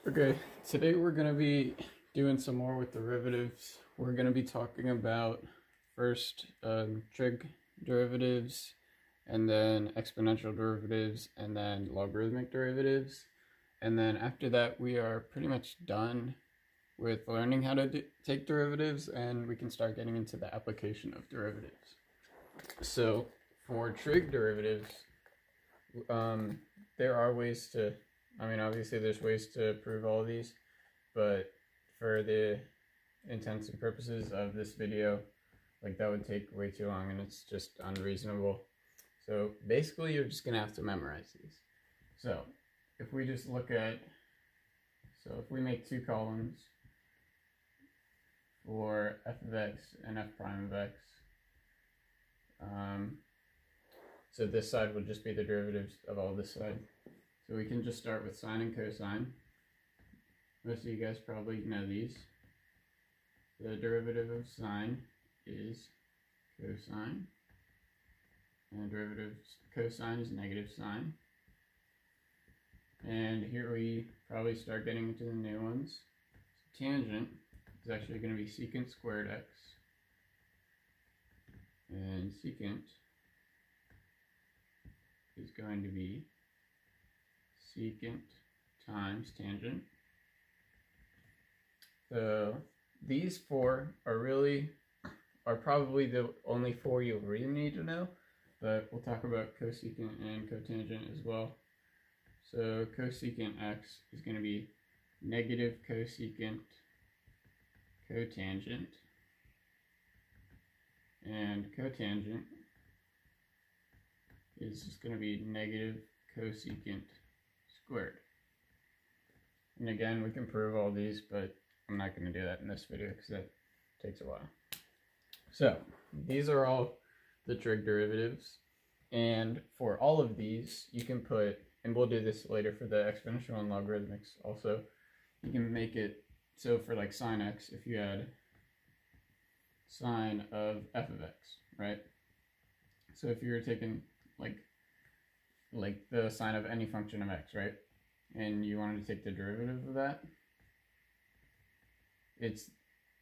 Okay, today we're going to be doing some more with derivatives. We're going to be talking about first trig derivatives, and then exponential derivatives, and then logarithmic derivatives. And then after that, we are pretty much done with learning how to take derivatives, and we can start getting into the application of derivatives. So for trig derivatives, there are ways to, obviously there's ways to prove all of these, but for the intents and purposes of this video, that would take way too long and it's just unreasonable. So basically you're just gonna have to memorize these. So if we just look at, if we make two columns for f of x and f prime of x, so this side would just be the derivatives of all this side. So we can just start with sine and cosine. Most of you guys probably know these. The derivative of sine is cosine, and the derivative of cosine is negative sine. And here we probably start getting into the new ones. So tangent is actually going to be secant squared x, and secant is going to be secant times tangent. So these four are probably the only four you'll really need to know, but we'll talk about cosecant and cotangent as well. So cosecant x is going to be negative cosecant cotangent, and cotangent is just going to be negative cosecant squared. And again, we can prove all these, but I'm not going to do that in this video because that takes a while. So these are all the trig derivatives, and for all of these you can put, and we'll do this later for the exponential and logarithmics also, you can make it so for like sine x, if you had sine of f of x, right? So if you were taking like the sine of any function of x, right? And you wanted to take the derivative of that, it's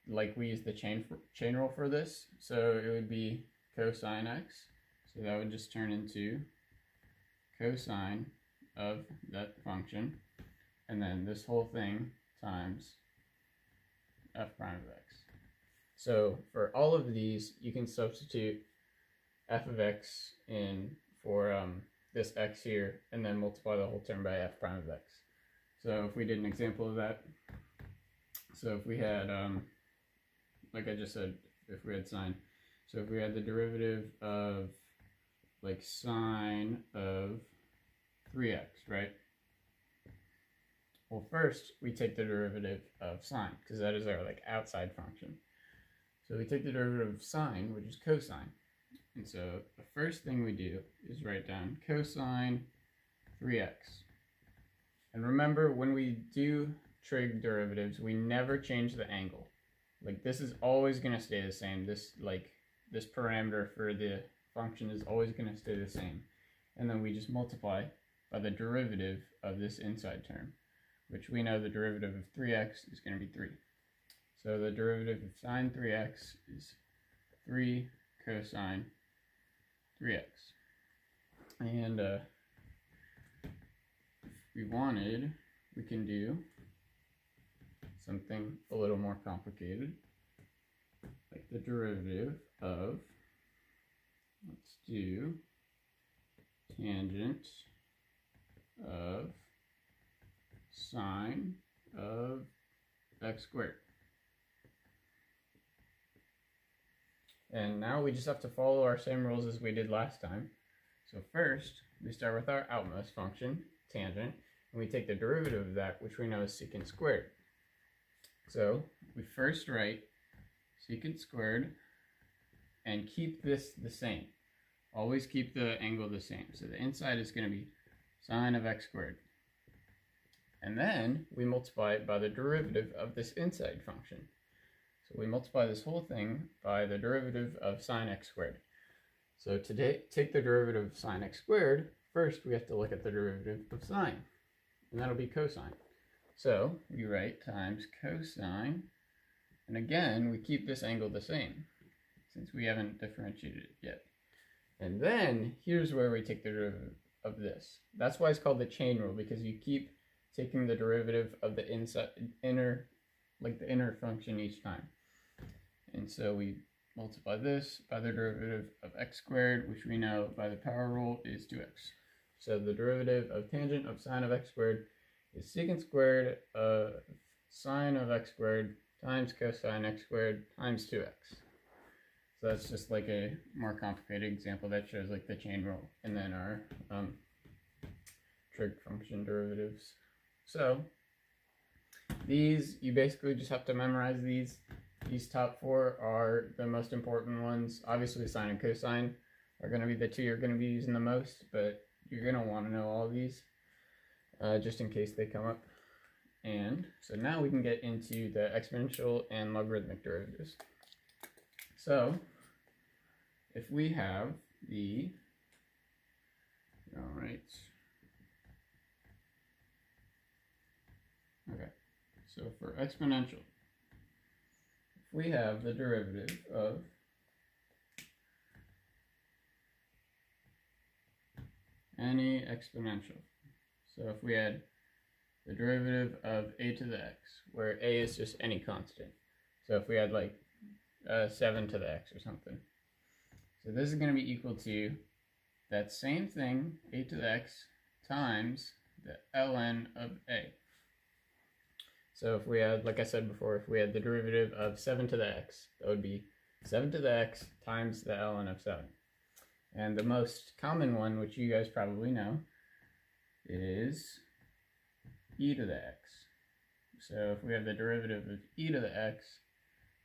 like we use the chain rule for this. So it would be cosine x. So that would just turn into cosine of that function, and then this whole thing times f prime of x. So for all of these, you can substitute f of x in for this x here, and then multiply the whole term by f prime of x. So if we did an example of that, so if we had, like I just said, if we had sine, so if we had the derivative of sine of 3x, right? Well, first we take the derivative of sine, because that is our outside function. So we take the derivative of sine, which is cosine. And so the first thing we do is write down cosine 3x. And remember, when we do trig derivatives, we never change the angle. This is always going to stay the same. This this parameter for the function is always going to stay the same. And then we just multiply by the derivative of this inside term, which we know the derivative of 3x is going to be 3. So the derivative of sine 3x is 3 cosine 3x. And if we wanted, we can do something a little more complicated, like the derivative of, let's do tangent of sine of x squared. And now we just have to follow our same rules as we did last time. So first, we start with our outmost function, tangent, and we take the derivative of that, which we know is secant squared. So we first write secant squared and keep this the same. Always keep the angle the same. So the inside is going to be sine of x squared. And then we multiply it by the derivative of this inside function. So we multiply this whole thing by the derivative of sine x squared. So to take the derivative of sine x squared, first we have to look at the derivative of sine, and that'll be cosine. So we write times cosine, and again, we keep this angle the same, since we haven't differentiated it yet. And then, here's where we take the derivative of this. That's why it's called the chain rule, because you keep taking the derivative of the inner function each time. And so we multiply this by the derivative of x squared, which we know by the power rule is 2x. So the derivative of tangent of sine of x squared is secant squared of sine of x squared times cosine x squared times 2x. So that's just like a more complicated example that shows like the chain rule and then our trig function derivatives. So these, you basically just have to memorize these. These top four are the most important ones. Obviously sine and cosine are going to be the two you're going to be using the most, but you're going to want to know all of these just in case they come up. And so now we can get into the exponential and logarithmic derivatives. So if we have the, all right, okay, so for exponential, if we have the derivative of any exponential, so if we had the derivative of a to the x, where a is just any constant, so if we had like 7 to the x or something, so this is going to be equal to that same thing, a to the x, times the ln of a. So if we had, like I said before, if we had the derivative of 7 to the x, that would be 7 to the x times the ln of 7. And the most common one, which you guys probably know, is e to the x. So if we have the derivative of e to the x,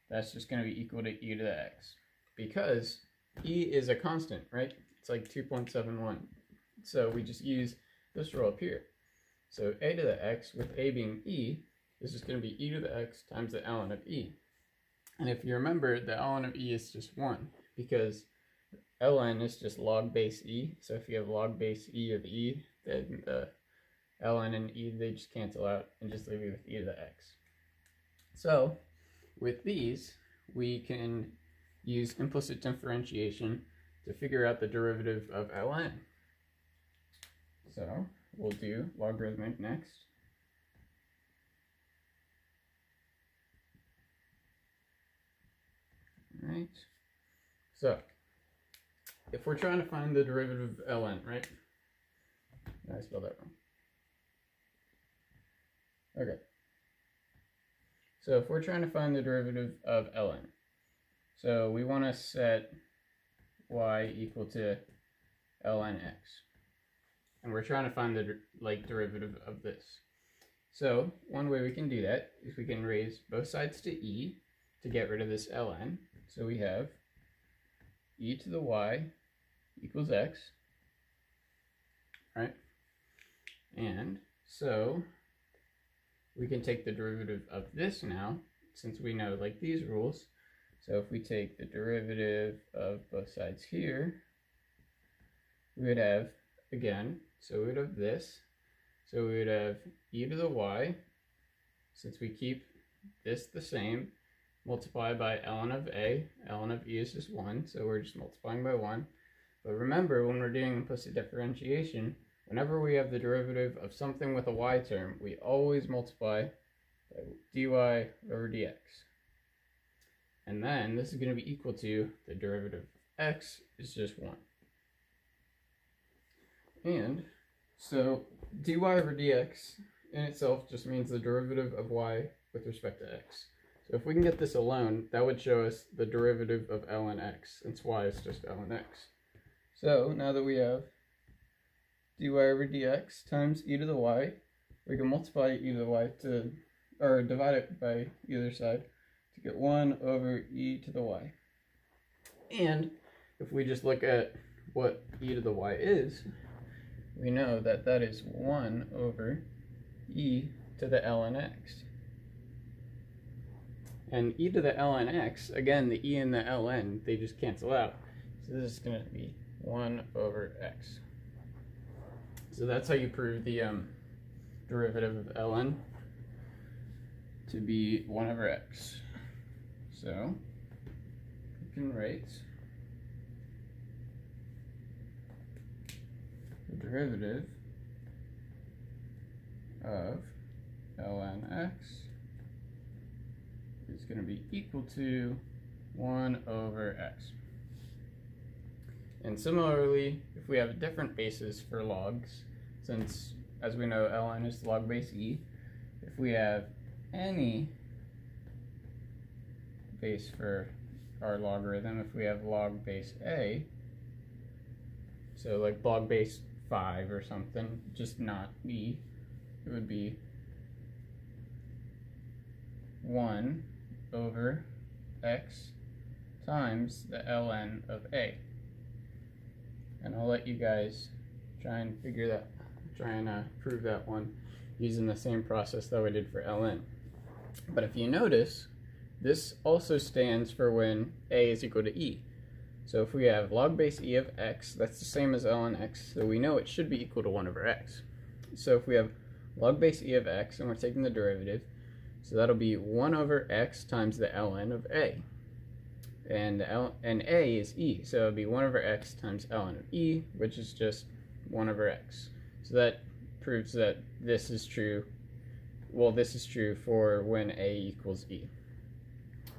that's just going to be equal to e to the x. Because e is a constant, right? It's like 2.71. So we just use this rule up here. So a to the x, with a being e, is just going to be e to the x times the ln of e. And if you remember, the ln of e is just 1, because ln is just log base e. So if you have log base e of e, then the ln and e, they just cancel out and just leave you with e to the x. So with these, we can use implicit differentiation to figure out the derivative of ln. So we'll do logarithmic next. All right. So if we're trying to find the derivative of ln, right? I spelled that wrong. Okay. So if we're trying to find the derivative of ln, so we want to set y equal to ln x. And we're trying to find the derivative of this. So one way we can do that is we can raise both sides to e to get rid of this ln. So we have e to the y equals x, right? And so we can take the derivative of this now, since we know like these rules. So if we take the derivative of both sides here, we would have, again, so we would have this. So we would have e to the y, since we keep this the same, multiplied by ln of a. Ln of e is just 1, so we're just multiplying by 1. But remember, when we're doing implicit differentiation, whenever we have the derivative of something with a y term, we always multiply by dy over dx. And then this is going to be equal to the derivative of x is just 1. And so dy over dx in itself just means the derivative of y with respect to x. So if we can get this alone, that would show us the derivative of ln x, since y is just ln x. So now that we have dy over dx times e to the y, we can multiply e to the y to, or divide it by either side to get 1 over e to the y. And if we just look at what e to the y is, we know that that is 1 over e to the ln x. And e to the ln x, again, the e and the ln, they just cancel out. So this is going to be 1 over x. So that's how you prove the derivative of ln. to be 1 over x. So we can write the derivative of ln x is going to be equal to 1 over x. And similarly, if we have a different basis for logs, since as we know ln is log base e, if we have any base for our logarithm, if we have log base a, so like log base 5 or something, just not e, it would be 1 over x times the ln of a. And I'll let you guys try and prove that one using the same process that we did for ln. But if you notice, this also stands for when a is equal to e. So if we have log base e of x, that's the same as ln x, so we know it should be equal to 1 over x. So if we have log base e of x and we're taking the derivative, so that'll be 1 over x times the ln of a. And a is e, so it'll be 1 over x times ln of e, which is just 1 over x. So that proves that this is true. Well, this is true for when a equals e.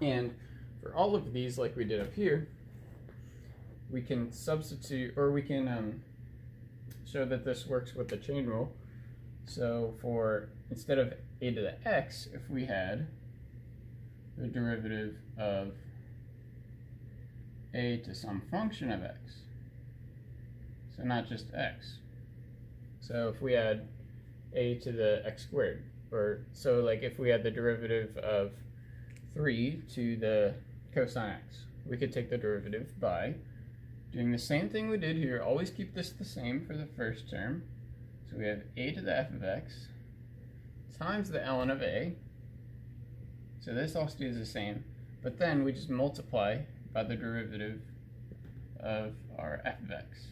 And for all of these, like we did up here, we can substitute, or we can show that this works with the chain rule. So for, instead of a to the x, if we had the derivative of a to some function of x, so not just x. So if we had a to the x squared, or so like if we had the derivative of 3 to the cosine x, we could take the derivative by doing the same thing we did here. Always keep this the same for the first term. So we have a to the f of x times the ln of a. So this all stays the same, but then we just multiply by the derivative of our f of x.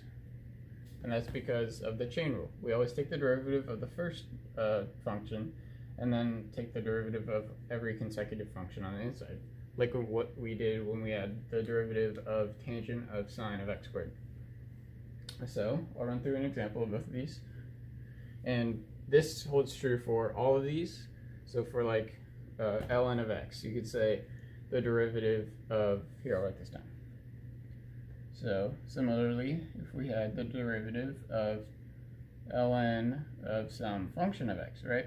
And that's because of the chain rule. We always take the derivative of the first function and then take the derivative of every consecutive function on the inside, like what we did when we had the derivative of tangent of sine of x squared. So I'll run through an example of both of these. And this holds true for all of these. So for like ln of x, you could say the derivative of, here I'll write this down. So similarly, if we had the derivative of ln of some function of x, right?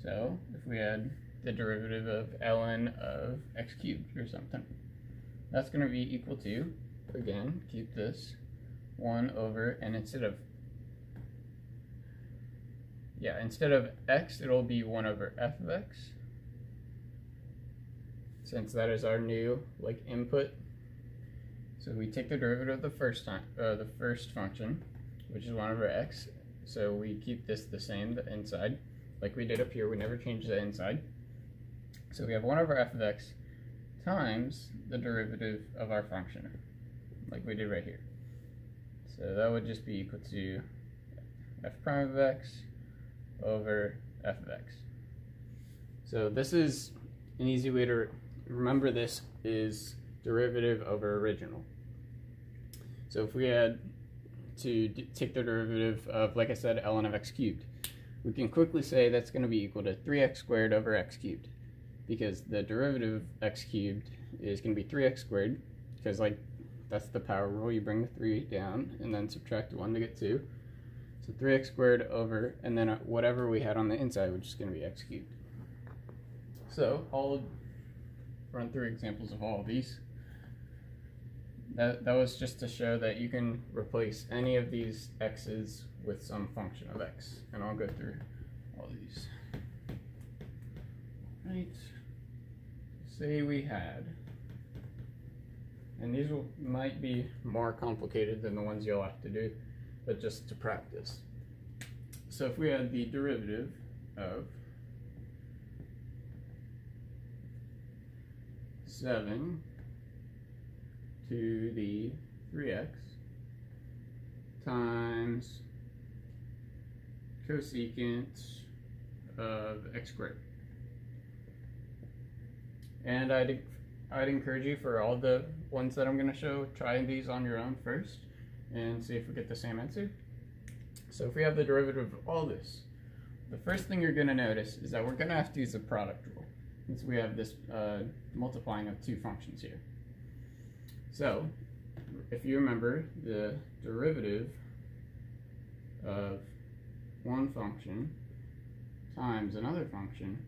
So if we had the derivative of ln of x cubed or something, that's going to be equal to, again, keep this 1 over, and instead of x, it'll be 1 over f of x, since that is our new input. So we take the derivative of the first function, which is 1 over x. So we keep this the same, the inside, like we did up here. We never change the inside. So we have 1 over f of x times the derivative of our function, like we did right here. So that would just be equal to f prime of x over f of x. So this is an easy way to remember. This is derivative over original. So if we had to take the derivative of, like I said, ln of x cubed, we can quickly say that's going to be equal to 3x squared over x cubed, because the derivative of x cubed is going to be 3x squared, because that's the power rule. You bring the 3 down and then subtract 1 to get 2. So 3x squared over, and then whatever we had on the inside, which is going to be x cubed. So I'll run through examples of all of these. That was just to show that you can replace any of these x's with some function of x. And I'll go through all these. Right. Say we had, and these might be more complicated than the ones you'll have to do, but just to practice. So if we had the derivative of 7 to the 3x times cosecant of x squared. And I'd encourage you, for all the ones that I'm going to show, try these on your own first and see if we get the same answer. So if we have the derivative of all this, the first thing you're going to notice is that we're going to have to use the product rule, since we have this multiplying of two functions here. So if you remember, the derivative of one function times another function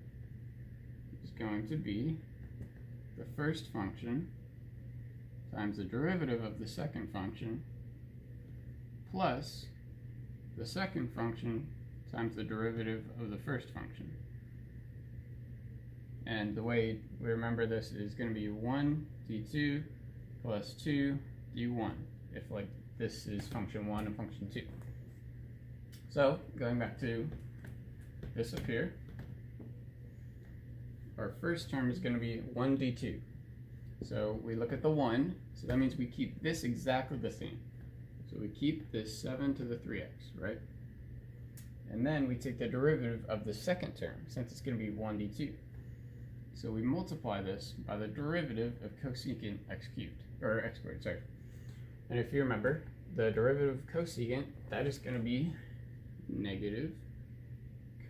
is going to be the first function times the derivative of the second function plus the second function times the derivative of the first function. And the way we remember this is going to be 1 d2 plus 2 d1, if like this is function 1 and function 2. So going back to this up here, our first term is going to be 1 d2. So we look at the 1, so that means we keep this exactly the same. So we keep this 7 to the 3x, right? And then we take the derivative of the second term, since it's going to be 1 d2. So we multiply this by the derivative of cosecant x cubed, or x squared, sorry. And if you remember, the derivative of cosecant, that is going to be negative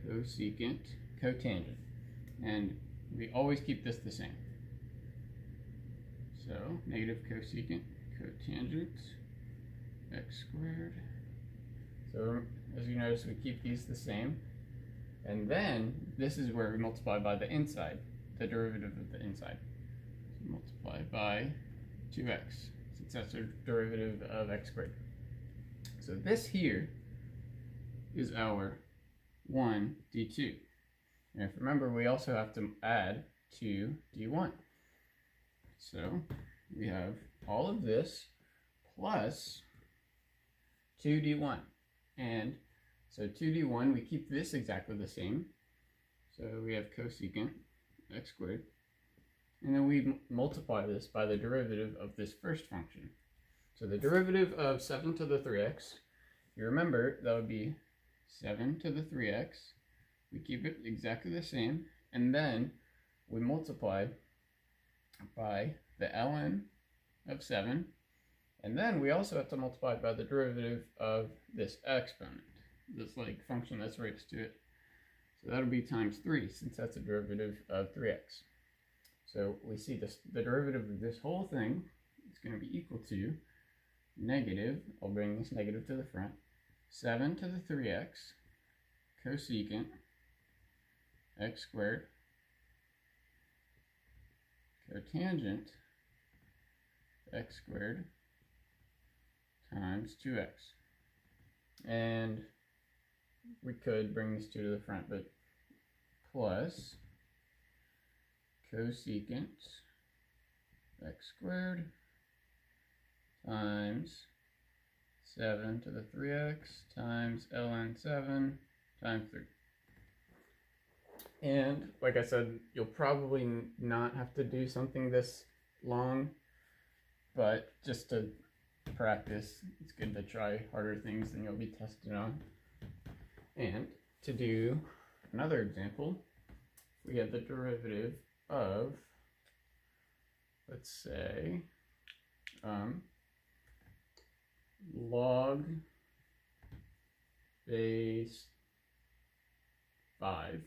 cosecant cotangent. And we always keep this the same. So negative cosecant cotangent x squared. So as you notice, we keep these the same. And then this is where we multiply by the inside, the derivative of the inside. So multiply by 2x, since that's the derivative of x squared. So this here is our 1 d2. And if remember, we also have to add 2 d1. So we have all of this plus 2 d1. And so 2d1, we keep this exactly the same. So we have cosecant x squared. And then we multiply this by the derivative of this first function. So the derivative of 7 to the 3x, you remember, that would be 7 to the 3x. We keep it exactly the same. And then we multiply by the ln of 7. And then we also have to multiply by the derivative of this exponent, this like function that's right next to it. So that'll be times 3, since that's a derivative of 3x. So we see this, the derivative of this whole thing is going to be equal to negative, I'll bring this negative to the front, 7 to the 3x cosecant x squared cotangent x squared times 2x. And we could bring this 2 to the front, but plus cosecant x squared times 7 to the 3x times ln 7 times 3. And like I said, you'll probably not have to do something this long, but just to practice, it's good to try harder things than you'll be tested on. And to do another example, we have the derivative of, let's say, log base 5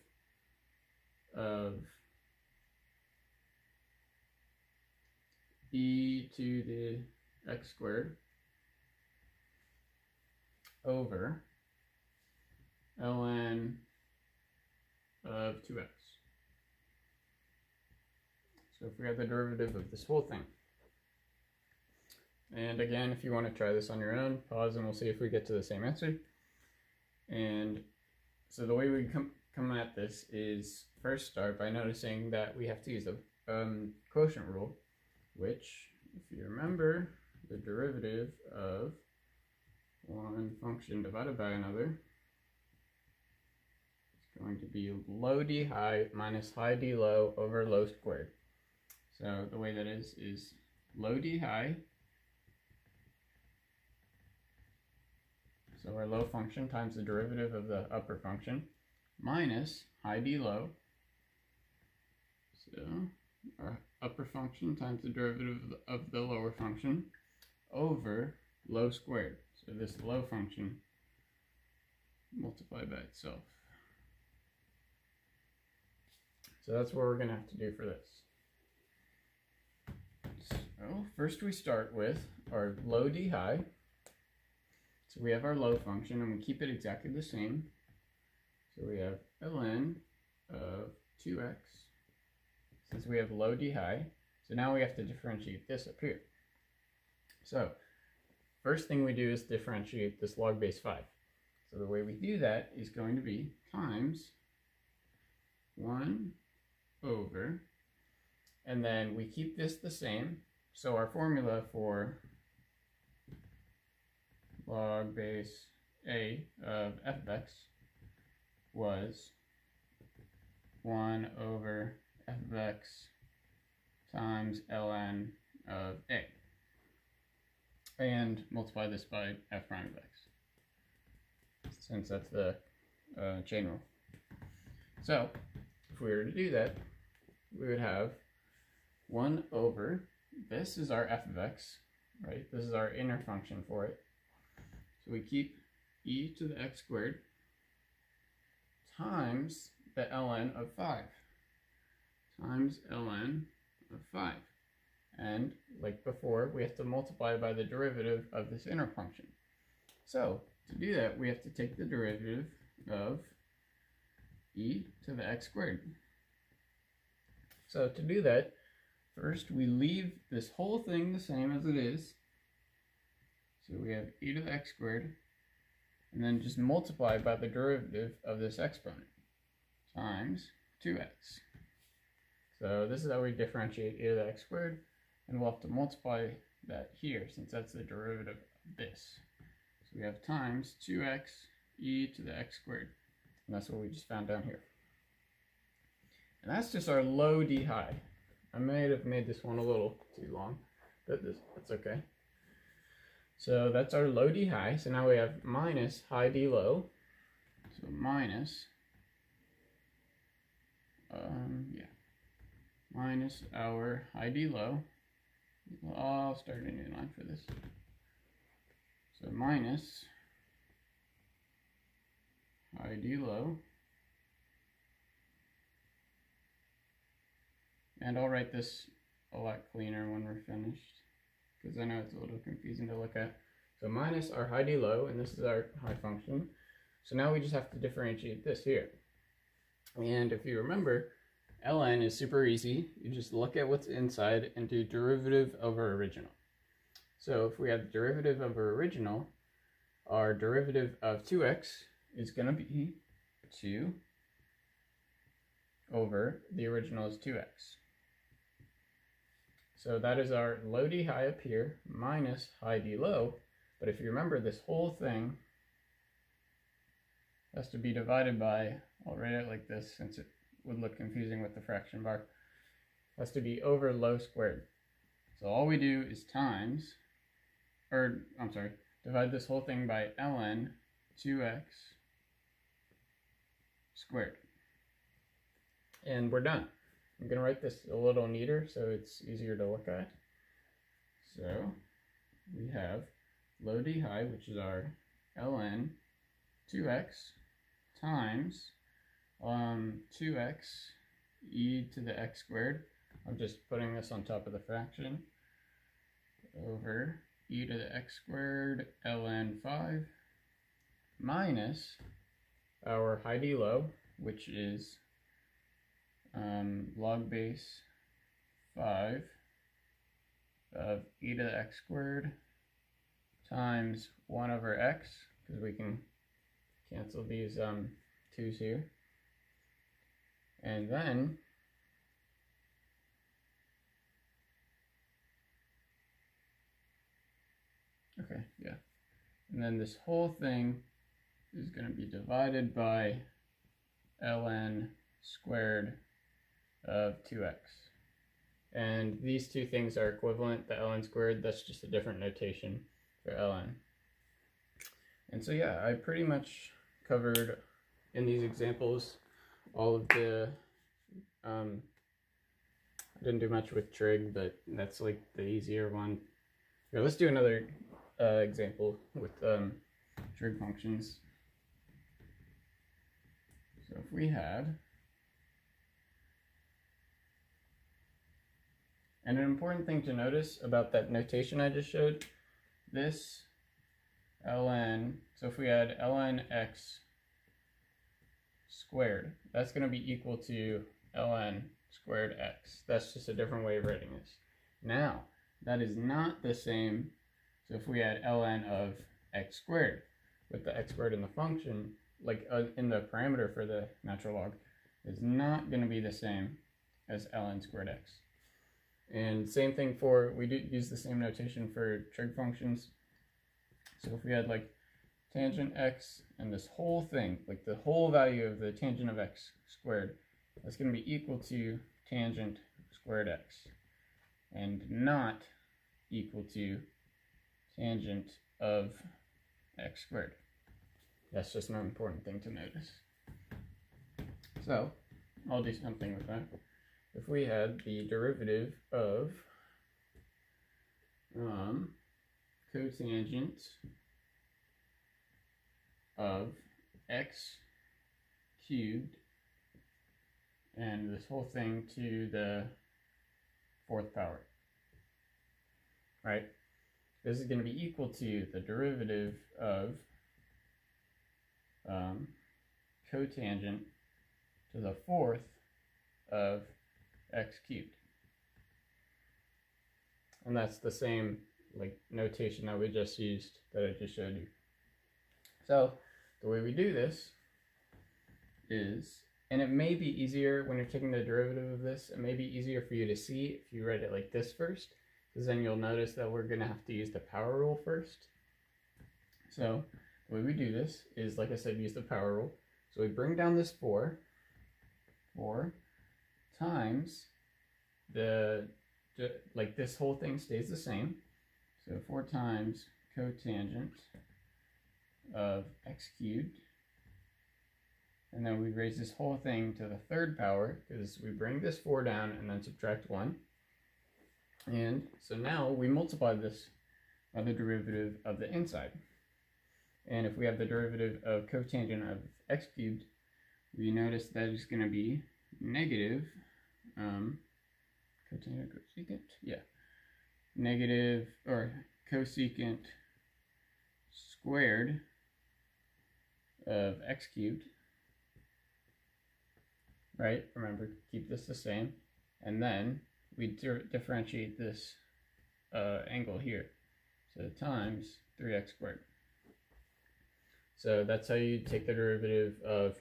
of e to the x squared over ln of 2x. So if we have the derivative of this whole thing. And again, if you want to try this on your own, pause and we'll see if we get to the same answer. And so the way we come at this is first start by noticing that we have to use the quotient rule, which, if you remember, the derivative of one function divided by another is going to be low d high minus high d low over low squared. So the way that is low d high, so our low function times the derivative of the upper function, minus high d low, so our upper function times the derivative of the lower function over low squared. So this low function multiplied by itself. So that's what we're going to have to do for this. So first we start with our low d high. So we have our low function and we keep it exactly the same. So we have ln of 2x since we have low d high. So now we have to differentiate this up here. So first thing we do is differentiate this log base 5. So the way we do that is going to be times 1 over, and then we keep this the same. So our formula for log base a of f of x was 1 over f of x times ln of a, and multiply this by f prime of x, since that's the chain rule. So if we were to do that, we would have 1 over, this is our f of x, right? This is our inner function for it. So we keep e to the x squared times the ln of 5, times ln of 5. And like before, we have to multiply by the derivative of this inner function. So to do that, we have to take the derivative of e to the x squared. So to do that, first we leave this whole thing the same as it is. So we have e to the x squared, and then just multiply by the derivative of this exponent times 2x. So this is how we differentiate e to the x squared, and we'll have to multiply that here since that's the derivative of this. So we have times 2x e to the x squared, and that's what we just found down here. And that's just our low d high. I may have made this one a little too long, but that's okay. So that's our low d high. So now we have minus high d low. So minus, minus our high d low. I'll start a new line for this. So minus high d low. And I'll write this a lot cleaner when we're finished, because I know it's a little confusing to look at. So minus our high d low, and this is our high function. So now we just have to differentiate this here. And if you remember, ln is super easy. You just look at what's inside and do derivative over original. So if we have the derivative over original, our derivative of 2x is going to be 2 over the original is 2x. So that is our low d high up here minus high d low. But if you remember, this whole thing has to be divided by, I'll write it like this since it would look confusing with the fraction bar, has to be over low squared. So all we do is divide this whole thing by ln 2x squared. And we're done. I'm going to write this a little neater so it's easier to look at. So we have low d high, which is our ln 2x times 2x e to the x squared. I'm just putting this on top of the fraction, over e to the x squared ln 5 minus our high d low, which is log base 5 of e to the x squared times 1 over x, because we can cancel these 2's here. And then and then this whole thing is going to be divided by ln squared of 2x. And these two things are equivalent. The ln squared, that's just a different notation for ln. And so yeah, I pretty much covered in these examples all of the I didn't do much with trig, but that's like the easier one. Here, let's do another example with trig functions. So if we had, and an important thing to notice about that notation I just showed, this ln, so if we had ln x squared, that's going to be equal to ln squared x. That's just a different way of writing this. Now, that is not the same, so if we had ln of x squared, with the x squared in the function, like in the parameter for the natural log, is not going to be the same as ln squared x. And same thing for, we do use the same notation for trig functions. So if we had like tangent x and this whole thing, like the whole value of the tangent of x squared, that's going to be equal to tangent squared x, and not equal to tangent of x squared. That's just an important thing to notice. So I'll do something with that. If we had the derivative of cotangent of x cubed and this whole thing to the fourth power, right? This is going to be equal to the derivative of cotangent to the fourth of x cubed. And that's the same like notation that we just used, that I just showed you. So the way we do this is, and it may be easier when you're taking the derivative of this, it may be easier for you to see if you write it like this first, because then you'll notice that we're going to have to use the power rule first. So the way we do this is, like I said, use the power rule. So we bring down this 4 times like this whole thing stays the same. So 4 times cotangent of x cubed. And then we raise this whole thing to the third power, because we bring this 4 down and then subtract 1. And so now we multiply this by the derivative of the inside. And if we have the derivative of cotangent of x cubed, we notice that it's going to be negative, cotangent, cosecant, yeah, negative, or cosecant squared of x cubed, right? Remember, keep this the same. And then we differentiate this angle here. So times 3x squared. So that's how you take the derivative of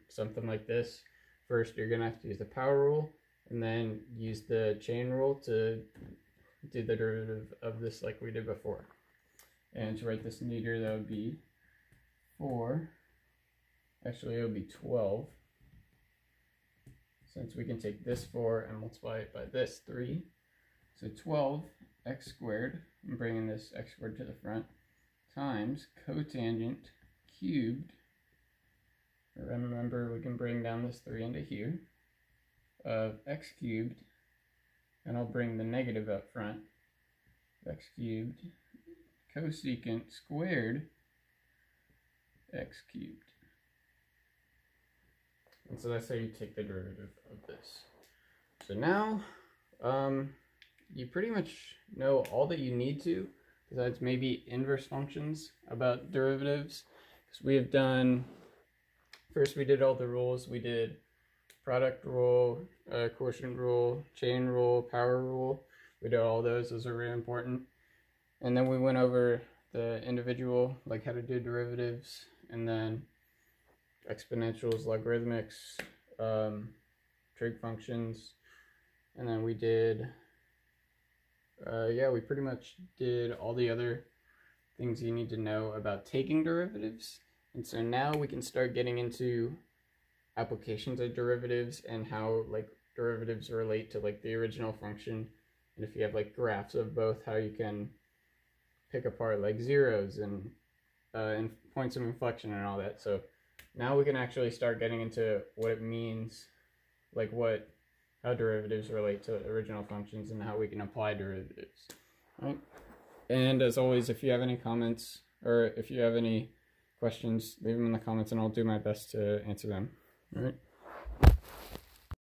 something like this. First, you're going to have to use the power rule, and then use the chain rule to do the derivative of this like we did before. And to write this neater, that would be 4, actually it would be 12, since we can take this 4 and multiply it by this 3. So 12x squared, I'm bringing this x squared to the front, times cotangent cubed, remember we can bring down this 3 into here, of x cubed, and I'll bring the negative up front, x cubed, cosecant squared x cubed. And so that's how you take the derivative of this. So now you pretty much know all that you need to, besides maybe inverse functions, about derivatives. Because we have done, first we did all the rules. We did product rule, quotient rule, chain rule, power rule. We did all those. Those are really important. And then we went over the individual, like how to do derivatives, and then exponentials, logarithmics, trig functions, and then we did, yeah, we pretty much did all the other things you need to know about taking derivatives. And so now we can start getting into applications of derivatives and how like derivatives relate to like the original function. And if you have like graphs of both, how you can pick apart like zeros and points of inflection and all that. So now we can actually start getting into what it means, like how derivatives relate to original functions and how we can apply derivatives. All right? And as always, if you have any comments or if you have any questions, leave them in the comments and I'll do my best to answer them. All right?